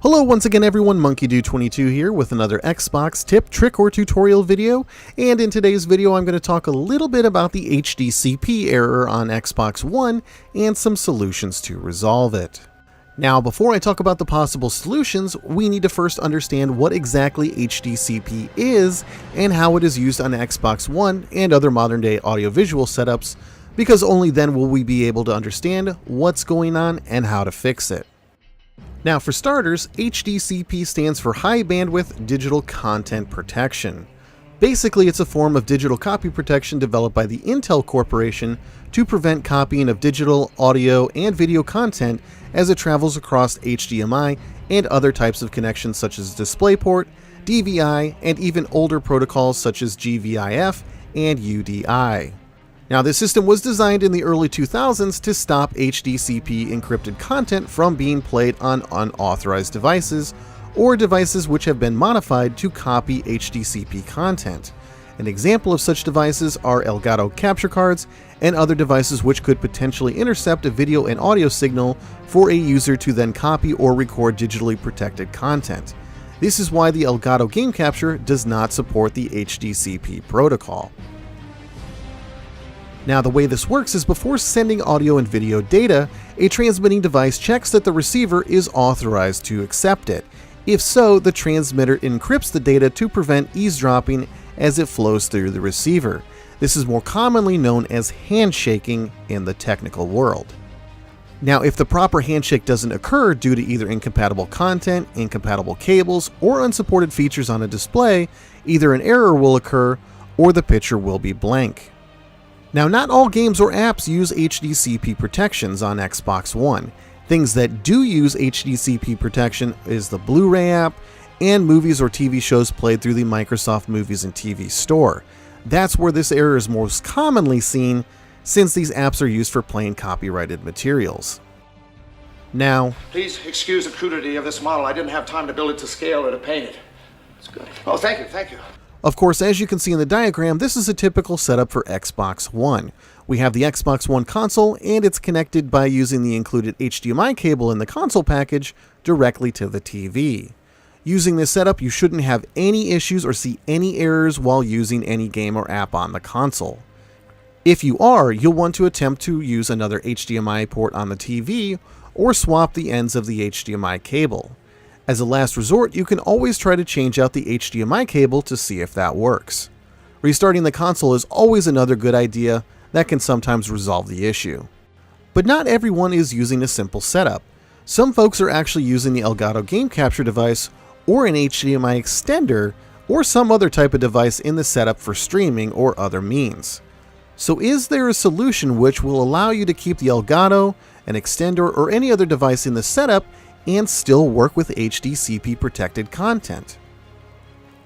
Hello once again everyone, MonkeyDude22 here with another Xbox tip, trick, or tutorial video, and in today's video I'm going to talk a little bit about the HDCP error on Xbox One and some solutions to resolve it. Now before I talk about the possible solutions, we need to first understand what exactly HDCP is and how it is used on Xbox One and other modern day audiovisual setups, because only then will we be able to understand what's going on and how to fix it. Now for starters, HDCP stands for High Bandwidth Digital Content Protection. Basically, it's a form of digital copy protection developed by the Intel Corporation to prevent copying of digital, audio, and video content as it travels across HDMI and other types of connections such as DisplayPort, DVI, and even older protocols such as GVIF and UDI. Now, this system was designed in the early 2000s to stop HDCP encrypted content from being played on unauthorized devices or devices which have been modified to copy HDCP content. An example of such devices are Elgato capture cards and other devices which could potentially intercept a video and audio signal for a user to then copy or record digitally protected content. This is why the Elgato game capture does not support the HDCP protocol. Now, the way this works is before sending audio and video data, a transmitting device checks that the receiver is authorized to accept it. If so, the transmitter encrypts the data to prevent eavesdropping as it flows through the receiver. This is more commonly known as handshaking in the technical world. Now, if the proper handshake doesn't occur due to either incompatible content, incompatible cables, or unsupported features on a display, either an error will occur or the picture will be blank. Now, not all games or apps use HDCP protections on Xbox One. Things that do use HDCP protection is the Blu-ray app and movies or TV shows played through the Microsoft Movies and TV Store. That's where this error is most commonly seen, since these apps are used for playing copyrighted materials. Now, please excuse the crudity of this model. I didn't have time to build it to scale or to paint it. It's good. Oh, thank you. Of course, as you can see in the diagram, this is a typical setup for Xbox One. We have the Xbox One console, and it's connected by using the included HDMI cable in the console package directly to the TV. Using this setup, you shouldn't have any issues or see any errors while using any game or app on the console. If you are, you'll want to attempt to use another HDMI port on the TV or swap the ends of the HDMI cable. As a last resort, you can always try to change out the HDMI cable to see if that works. Restarting the console is always another good idea that can sometimes resolve the issue. But not everyone is using a simple setup. Some folks are actually using the Elgato game capture device or an HDMI extender or some other type of device in the setup for streaming or other means. So is there a solution which will allow you to keep the Elgato, an extender, or any other device in the setup and still work with HDCP protected content?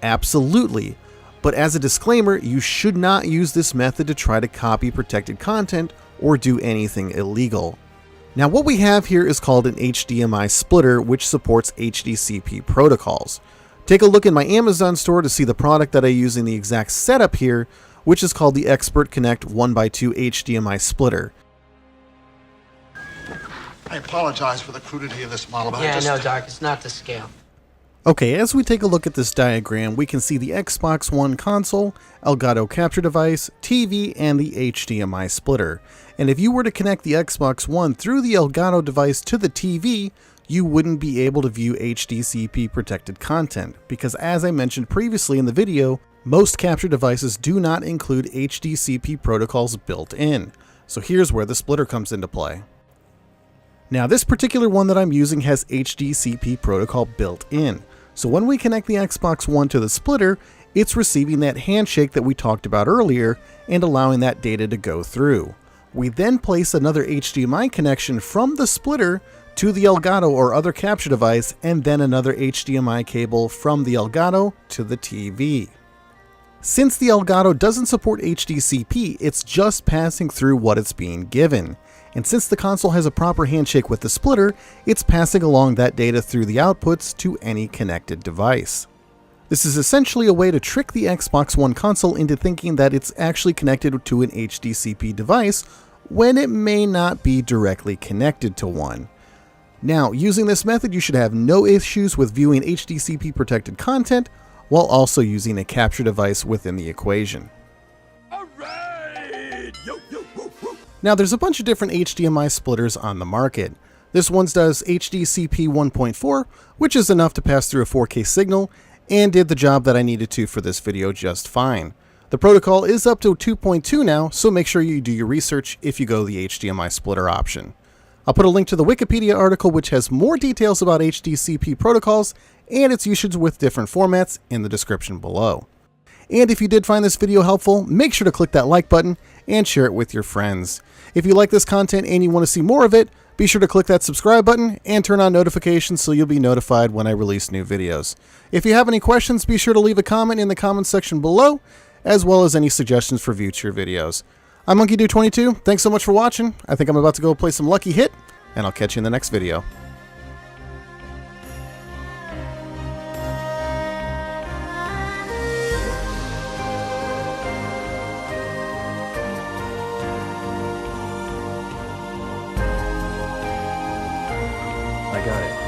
Absolutely, but as a disclaimer, you should not use this method to try to copy protected content or do anything illegal. Now, what we have here is called an HDMI splitter, which supports HDCP protocols. Take a look in my Amazon store to see the product that I use in the exact setup here, which is called the Expert Connect 1x2 HDMI splitter. I apologize for the crudity of this model, but no, Doc, it's not to scale. Okay, as we take a look at this diagram, we can see the Xbox One console, Elgato capture device, TV, and the HDMI splitter. And if you were to connect the Xbox One through the Elgato device to the TV, you wouldn't be able to view HDCP protected content, because as I mentioned previously in the video, most capture devices do not include HDCP protocols built in. So here's where the splitter comes into play. Now, this particular one that I'm using has HDCP protocol built in. So when we connect the Xbox One to the splitter, it's receiving that handshake that we talked about earlier and allowing that data to go through. We then place another HDMI connection from the splitter to the Elgato or other capture device, and then another HDMI cable from the Elgato to the TV. Since the Elgato doesn't support HDCP, it's just passing through what it's being given. And since the console has a proper handshake with the splitter, it's passing along that data through the outputs to any connected device. This is essentially a way to trick the Xbox One console into thinking that it's actually connected to an HDCP device when it may not be directly connected to one. Now, using this method, you should have no issues with viewing HDCP protected content while also using a capture device within the equation. Now, there's a bunch of different HDMI splitters on the market. This one does HDCP 1.4, which is enough to pass through a 4K signal, and did the job that I needed to for this video just fine. The protocol is up to 2.2 now, so make sure you do your research if you go the HDMI splitter option. I'll put a link to the Wikipedia article which has more details about HDCP protocols and its usage with different formats in the description below. And if you did find this video helpful, make sure to click that like button and share it with your friends. If you like this content and you want to see more of it, be sure to click that subscribe button and turn on notifications so you'll be notified when I release new videos. If you have any questions, be sure to leave a comment in the comments section below, as well as any suggestions for future videos. I'm MonkeyDude22. Thanks so much for watching. I think I'm about to go play some Lucky Hit, and I'll catch you in the next video. I got it.